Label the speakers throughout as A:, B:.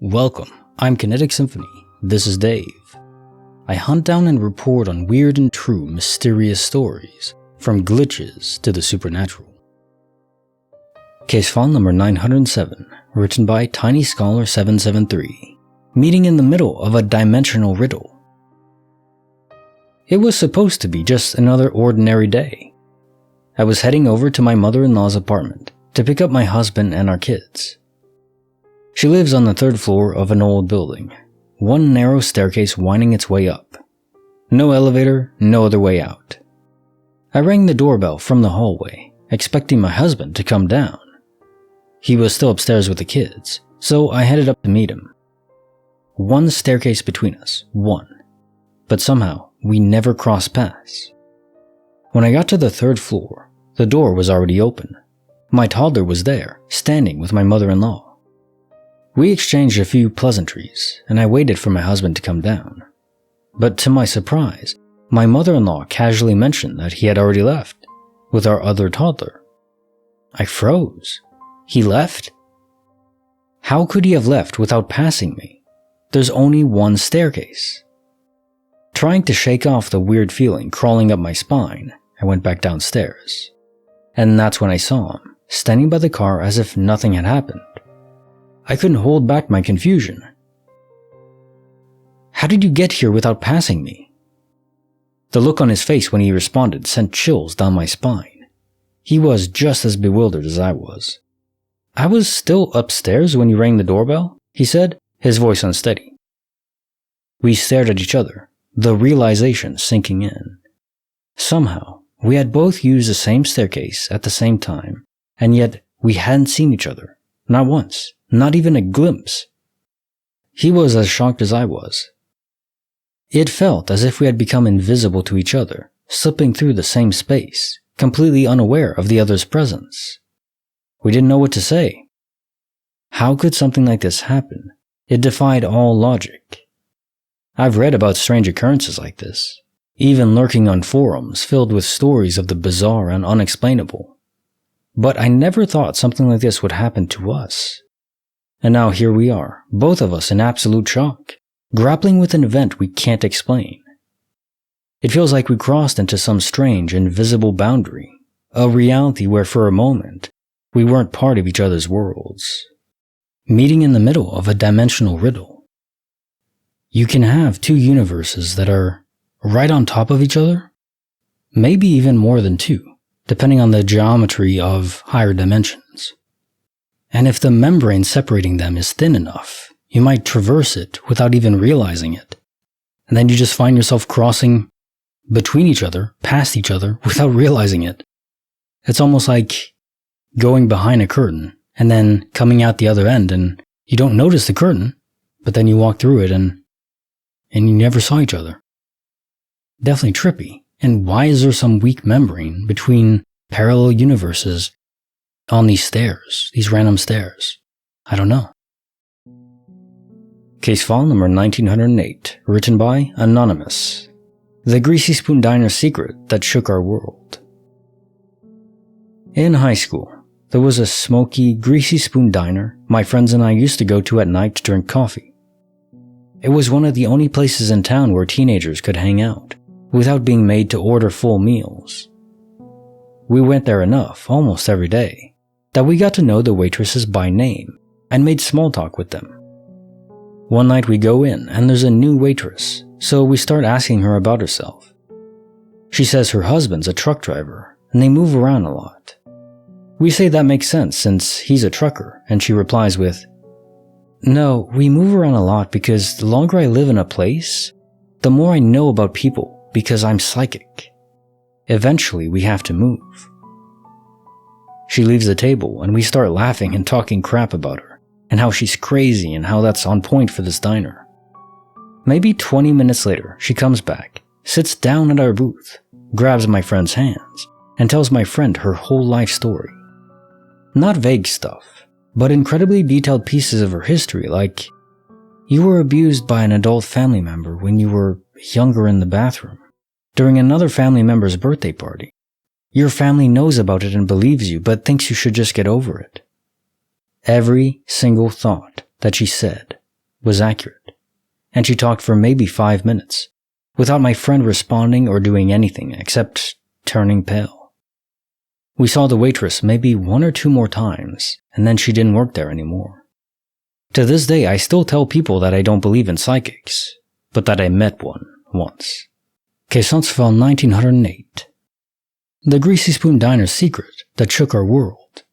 A: Welcome, I'm Kinetic Symphony. This is Dave. I hunt down and report on weird and true mysterious stories, from glitches to the supernatural. Case file number 907, written by TinyScholar773. Meeting in the middle of a dimensional riddle. It was supposed to be just another ordinary day. I was heading over to my mother-in-law's apartment to pick up my husband and our kids. She lives on the third floor of an old building, one narrow staircase winding its way up. No elevator, no other way out. I rang the doorbell from the hallway, expecting my husband to come down. He was still upstairs with the kids, so I headed up to meet him. One staircase between us, one. But somehow, we never crossed paths. When I got to the third floor, the door was already open. My toddler was there, standing with my mother-in-law. We exchanged a few pleasantries, and I waited for my husband to come down. But to my surprise, my mother-in-law casually mentioned that he had already left, with our other toddler. I froze. He left? How could he have left without passing me? There's only one staircase. Trying to shake off the weird feeling crawling up my spine, I went back downstairs. And that's when I saw him, standing by the car as if nothing had happened. I couldn't hold back my confusion. How did you get here without passing me? The look on his face when he responded sent chills down my spine. He was just as bewildered as I was. I was still upstairs when you rang the doorbell, he said, his voice unsteady. We stared at each other, the realization sinking in. Somehow, we had both used the same staircase at the same time, and yet we hadn't seen each other, not once. Not even a glimpse. He was as shocked as I was. It felt as if we had become invisible to each other, slipping through the same space, completely unaware of the other's presence. We didn't know what to say. How could something like this happen? It defied all logic. I've read about strange occurrences like this, even lurking on forums filled with stories of the bizarre and unexplainable. But I never thought something like this would happen to us. And now here we are, both of us in absolute shock, grappling with an event we can't explain. It feels like we crossed into some strange, invisible boundary, a reality where for a moment, we weren't part of each other's worlds. Meeting in the middle of a dimensional riddle. You can have two universes that are right on top of each other, maybe even more than two, depending on the geometry of higher dimensions. And if the membrane separating them is thin enough, you might traverse it without even realizing it. And then you just find yourself crossing between each other, past each other, without realizing it. It's almost like going behind a curtain and then coming out the other end, and you don't notice the curtain, but then you walk through it and you never saw each other. Definitely trippy. And why is there some weak membrane between parallel universes on these stairs, these random stairs? I don't know. Case file number 1908, written by Anonymous. The Greasy Spoon Diner secret that shook our world. In high school, there was a smoky, greasy spoon diner my friends and I used to go to at night to drink coffee. It was one of the only places in town where teenagers could hang out, without being made to order full meals. We went there enough, almost every day, that we got to know the waitresses by name and made small talk with them. One night we go in and there's a new waitress, so we start asking her about herself. She says her husband's a truck driver and they move around a lot. We say that makes sense since he's a trucker, and she replies with, "No, we move around a lot because the longer I live in a place, the more I know about people because I'm psychic. Eventually we have to move." She leaves the table and we start laughing and talking crap about her, and how she's crazy and how that's on point for this diner. Maybe 20 minutes later, she comes back, sits down at our booth, grabs my friend's hands, and tells my friend her whole life story. Not vague stuff, but incredibly detailed pieces of her history like, you were abused by an adult family member when you were younger in the bathroom, during another family member's birthday party. Your family knows about it and believes you, but thinks you should just get over it. Every single thought that she said was accurate, and she talked for maybe 5 minutes, without my friend responding or doing anything except turning pale. We saw the waitress maybe 1 or 2 more times, and then she didn't work there anymore. To this day, I still tell people that I don't believe in psychics, but that I met one once. Kesansval 1908. The Greasy Spoon Diner's secret that shook our world.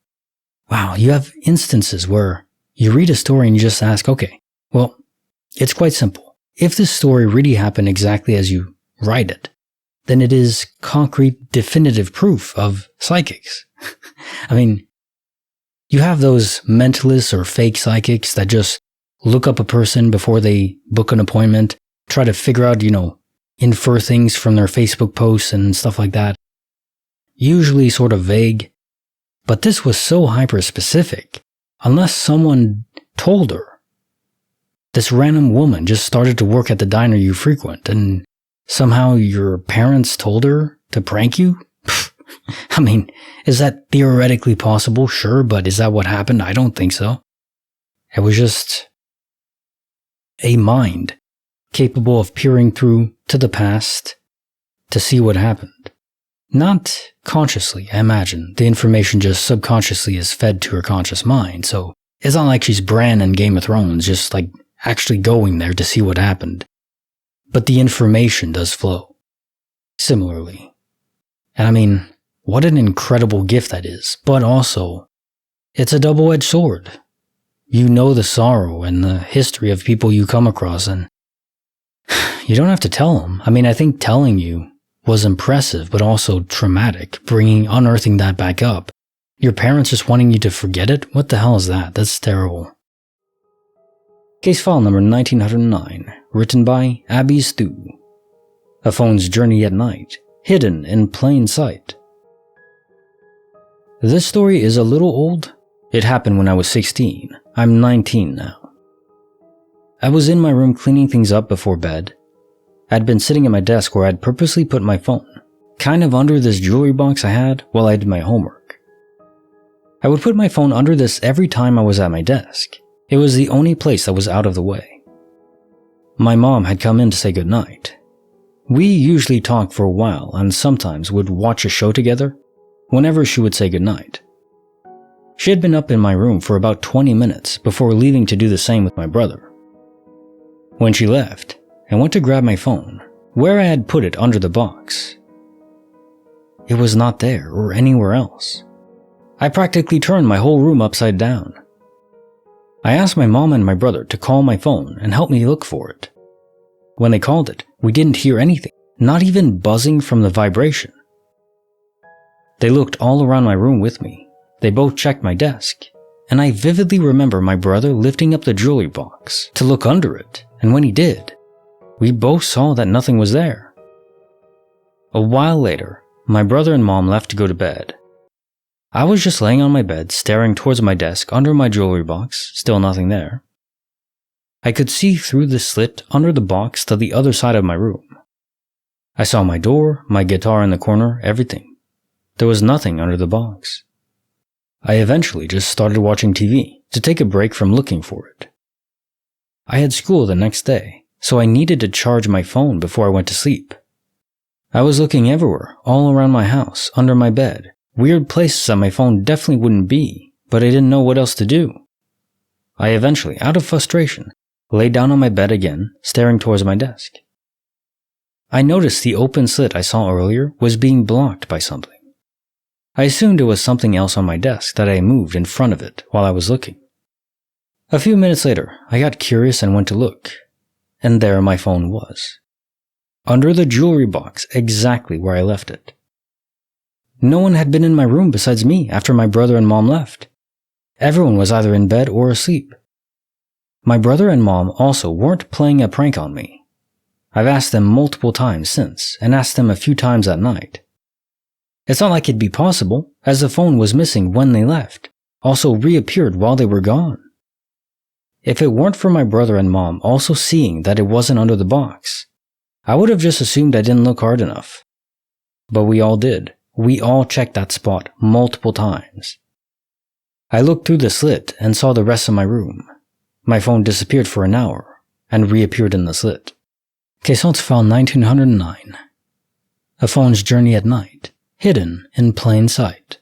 A: Wow, you have instances where you read a story and you just ask, okay, well, it's quite simple. If this story really happened exactly as you write it, then it is concrete, definitive proof of psychics. I mean, you have those mentalists or fake psychics that just look up a person before they book an appointment, try to figure out, infer things from their Facebook posts and stuff like that. Usually sort of vague, but this was so hyper-specific. Unless someone told her. This random woman just started to work at the diner you frequent, and somehow your parents told her to prank you? I mean, is that theoretically possible? Sure, but is that what happened? I don't think so. It was just a mind capable of peering through to the past to see what happened. Not consciously, I imagine. The information just subconsciously is fed to her conscious mind, so it's not like she's Bran in Game of Thrones, just like actually going there to see what happened. But the information does flow. Similarly. And I mean, what an incredible gift that is, but also, it's a double-edged sword. You know the sorrow and the history of people you come across, and you don't have to tell them. I mean, I think telling you was impressive, but also traumatic, unearthing that back up. Your parents just wanting you to forget it? What the hell is that? That's terrible. Case file number 1909, written by abbysthu. A phone's journey at night, hidden in plain sight. This story is a little old. It happened when I was 16. I'm 19 now. I was in my room cleaning things up before bed. I'd been sitting at my desk where I'd purposely put my phone, kind of under this jewelry box I had while I did my homework. I would put my phone under this every time I was at my desk. It was the only place that was out of the way. My mom had come in to say goodnight. We usually talked for a while and sometimes would watch a show together whenever she would say goodnight. She had been up in my room for about 20 minutes before leaving to do the same with my brother. When she left, I went to grab my phone, where I had put it under the box. It was not there or anywhere else. I practically turned my whole room upside down. I asked my mom and my brother to call my phone and help me look for it. When they called it, we didn't hear anything, not even buzzing from the vibration. They looked all around my room with me. They both checked my desk, and I vividly remember my brother lifting up the jewelry box to look under it, and when he did, we both saw that nothing was there. A while later, my brother and mom left to go to bed. I was just laying on my bed, staring towards my desk under my jewelry box, still nothing there. I could see through the slit under the box to the other side of my room. I saw my door, my guitar in the corner, everything. There was nothing under the box. I eventually just started watching TV to take a break from looking for it. I had school the next day, so I needed to charge my phone before I went to sleep. I was looking everywhere, all around my house, under my bed, weird places that my phone definitely wouldn't be, but I didn't know what else to do. I eventually, out of frustration, lay down on my bed again, staring towards my desk. I noticed the open slit I saw earlier was being blocked by something. I assumed it was something else on my desk that I moved in front of it while I was looking. A few minutes later, I got curious and went to look, and there my phone was. Under the jewelry box, exactly where I left it. No one had been in my room besides me after my brother and mom left. Everyone was either in bed or asleep. My brother and mom also weren't playing a prank on me. I've asked them multiple times since, and asked them a few times at night. It's not like it'd be possible, as the phone was missing when they left, also reappeared while they were gone. If it weren't for my brother and mom also seeing that it wasn't under the box, I would have just assumed I didn't look hard enough. But we all did. We all checked that spot multiple times. I looked through the slit and saw the rest of my room. My phone disappeared for an hour and reappeared in the slit. Case notes file 1909. A phone's journey at night, hidden in plain sight.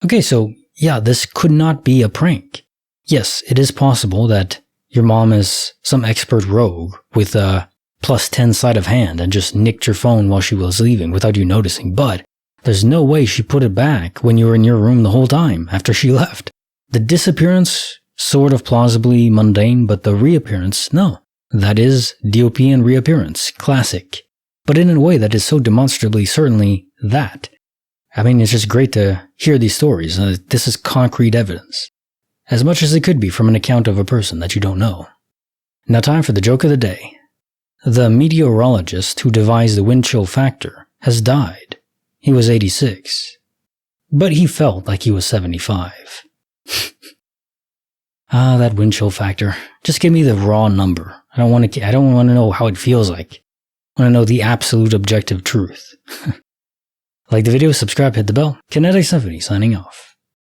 A: Okay, so yeah, this could not be a prank. Yes, it is possible that your mom is some expert rogue with a +10 sleight of hand and just nicked your phone while she was leaving without you noticing, but there's no way she put it back when you were in your room the whole time after she left. The disappearance, sort of plausibly mundane, but the reappearance, no. That is DOP and reappearance, classic. But in a way that is so demonstrably certainly that. I mean, it's just great to hear these stories. This is concrete evidence. As much as it could be from an account of a person that you don't know. Now time for the joke of the day. The meteorologist who devised the wind chill factor has died. He was 86. But he felt like he was 75. That wind chill factor. Just give me the raw number. I don't want to know how it feels like. I want to know the absolute objective truth. Like the video, subscribe, hit the bell. Kinetic Symphony signing off.